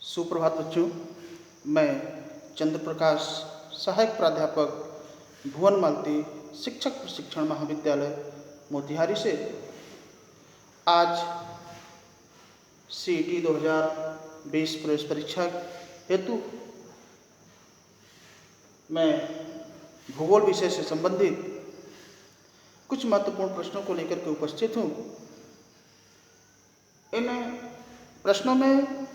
सुप्रभात बच्चों, मैं चंद्र प्रकाश, सहायक प्राध्यापक भुवन मालती, शिक्षक प्रशिक्षण महाविद्यालय मोतिहारी से आज CET 2020 प्रवेश परीक्षा हेतु मैं भूगोल विषय से संबंधित कुछ महत्वपूर्ण प्रश्नों को लेकर के उपस्थित हूँ। इन प्रश्नों में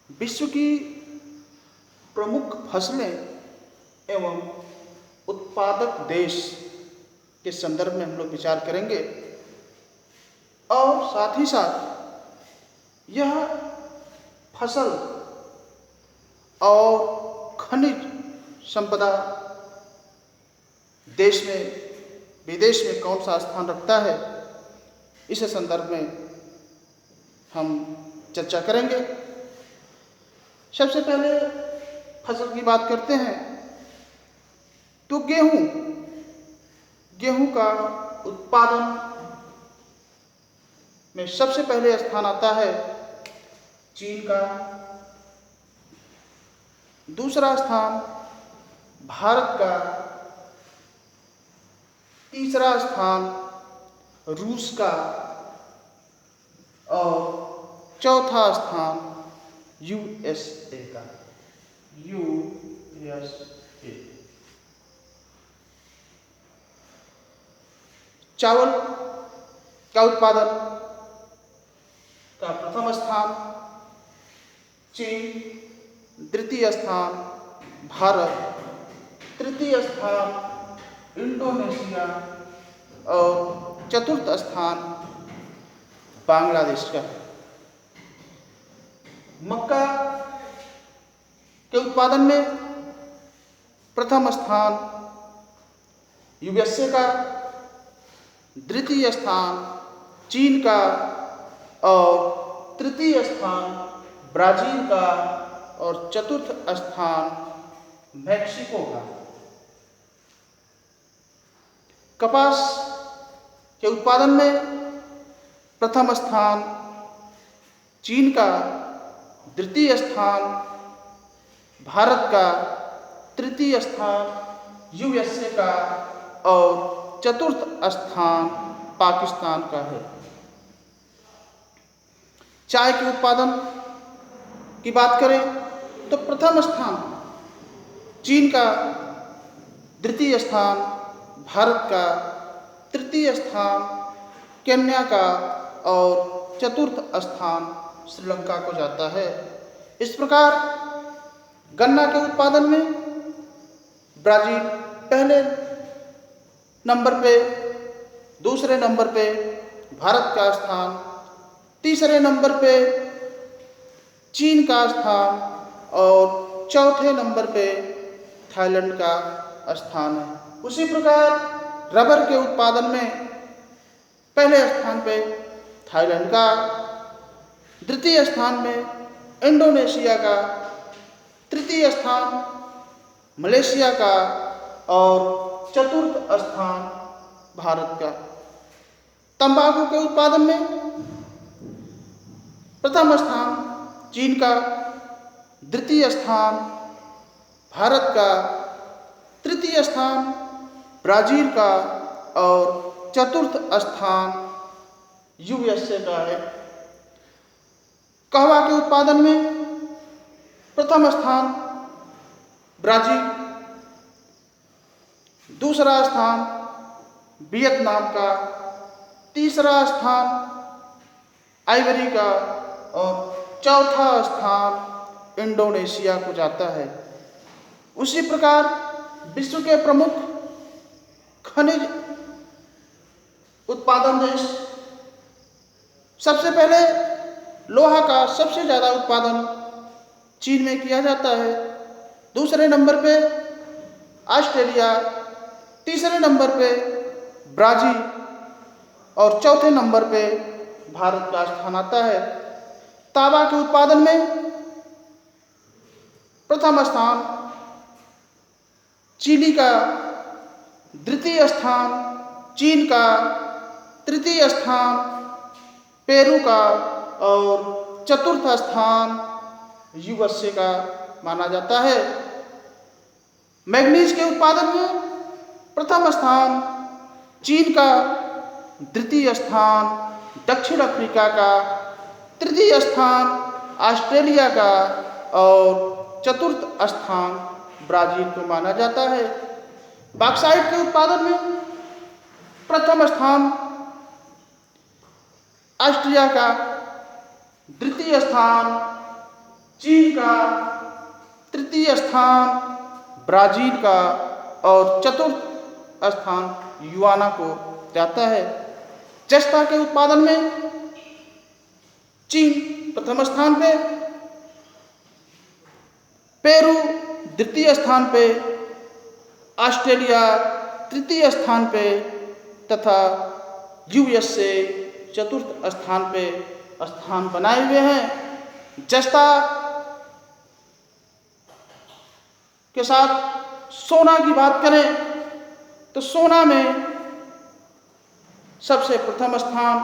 विश्व की प्रमुख फसलें एवं उत्पादक देश के संदर्भ में हम लोग विचार करेंगे और साथ ही साथ यह फसल और खनिज संपदा देश में विदेश में कौन सा स्थान रखता है, इस संदर्भ में हम चर्चा करेंगे। सबसे पहले फसल की बात करते हैं तो गेहूं का उत्पादन में सबसे पहले स्थान आता है चीन का, दूसरा स्थान भारत का, तीसरा स्थान रूस का और चौथा स्थान USA का। USA चावल का उत्पादन का प्रथम स्थान चीन, द्वितीय स्थान भारत, तृतीय स्थान इंडोनेशिया और चतुर्थ स्थान बांग्लादेश का। मक्का के उत्पादन में प्रथम स्थान USA का, द्वितीय स्थान चीन का और तृतीय स्थान ब्राजील का और चतुर्थ स्थान मैक्सिको का। कपास के उत्पादन में प्रथम स्थान चीन का, द्वितीय स्थान भारत का, तृतीय स्थान USA का और चतुर्थ स्थान पाकिस्तान का है। चाय के उत्पादन की बात करें तो प्रथम स्थान चीन का, द्वितीय स्थान भारत का, तृतीय स्थान केन्या का और चतुर्थ स्थान श्रीलंका को जाता है। इस प्रकार गन्ना के उत्पादन में ब्राजील पहले नंबर पे, दूसरे नंबर पे भारत का स्थान, तीसरे नंबर पे चीन का स्थान और चौथे नंबर पे थाईलैंड का स्थान है। उसी प्रकार रबर के उत्पादन में पहले स्थान पे थाईलैंड का, द्वितीय स्थान में इंडोनेशिया का, तृतीय स्थान मलेशिया का और चतुर्थ स्थान भारत का। तंबाकू के उत्पादन में प्रथम स्थान चीन का, द्वितीय स्थान भारत का, तृतीय स्थान ब्राजील का और चतुर्थ स्थान USA का है। कहवा के उत्पादन में प्रथम स्थान ब्राजील, दूसरा स्थान वियतनाम का, तीसरा स्थान आइवरी का और चौथा स्थान इंडोनेशिया को जाता है। उसी प्रकार विश्व के प्रमुख खनिज उत्पादन देश, सबसे पहले लोहा का सबसे ज़्यादा उत्पादन चीन में किया जाता है, दूसरे नंबर पे ऑस्ट्रेलिया, तीसरे नंबर पे ब्राज़ील और चौथे नंबर पे भारत का स्थान आता है। तांबा के उत्पादन में प्रथम स्थान चिली का, द्वितीय स्थान चीन का, तृतीय स्थान पेरू का और चतुर्थ स्थान यूएसए का माना जाता है। मैग्नीज के उत्पादन में प्रथम स्थान चीन का, द्वितीय स्थान दक्षिण अफ्रीका का, तृतीय स्थान ऑस्ट्रेलिया का और चतुर्थ स्थान ब्राजील को माना जाता है। बॉक्साइट के उत्पादन में प्रथम स्थान ऑस्ट्रिया का, द्वितीय स्थान चीन का, तृतीय स्थान ब्राजील का और चतुर्थ स्थान युआना को जाता है। जस्ता के उत्पादन में चीन प्रथम स्थान पे, पेरू द्वितीय स्थान पे, ऑस्ट्रेलिया तृतीय स्थान पे तथा यूएसए चतुर्थ स्थान पे स्थान बनाए हुए हैं। जस्ता के साथ सोना की बात करें तो सोना में सबसे प्रथम स्थान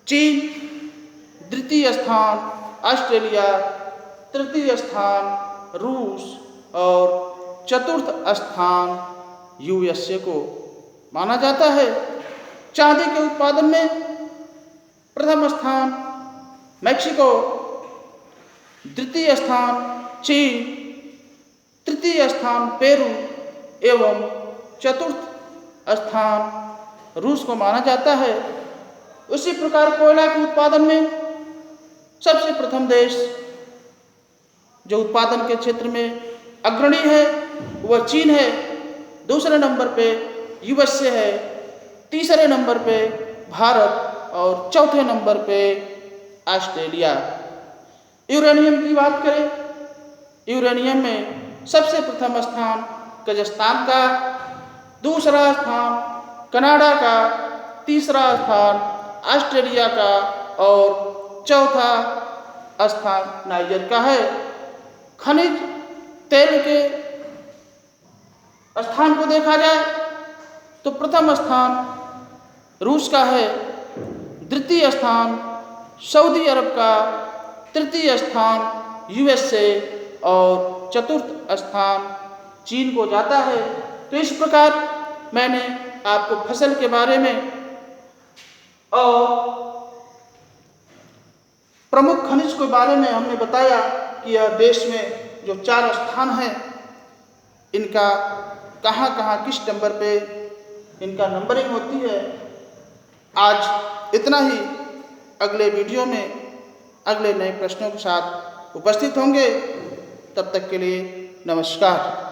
चीन, द्वितीय स्थान ऑस्ट्रेलिया, तृतीय स्थान रूस और चतुर्थ स्थान यूएसए को माना जाता है। चांदी के उत्पादन में प्रथम स्थान मैक्सिको, द्वितीय स्थान चीन, तृतीय स्थान पेरू एवं चतुर्थ स्थान रूस को माना जाता है। उसी प्रकार कोयला के उत्पादन में सबसे प्रथम देश जो उत्पादन के क्षेत्र में अग्रणी है वह चीन है, दूसरे नंबर पे यूएसए है, तीसरे नंबर पे भारत और चौथे नंबर पे ऑस्ट्रेलिया। यूरेनियम की बात करें, यूरेनियम में सबसे प्रथम स्थान कजाकिस्तान का, दूसरा स्थान कनाडा का, तीसरा स्थान ऑस्ट्रेलिया का और चौथा स्थान नाइजर का है। खनिज तेल के स्थान को देखा जाए तो प्रथम स्थान रूस का है, द्वितीय स्थान सऊदी अरब का, तृतीय स्थान यूएसए और चतुर्थ स्थान चीन को जाता है। तो इस प्रकार मैंने आपको फसल के बारे में और प्रमुख खनिज के बारे में हमने बताया कि यह देश में जो 4 स्थान हैं इनका कहाँ कहाँ किस नंबर पे इनका नंबरिंग होती है। आज इतना ही। अगले वीडियो में अगले नए प्रश्नों के साथ उपस्थित होंगे। तब तक के लिए नमस्कार।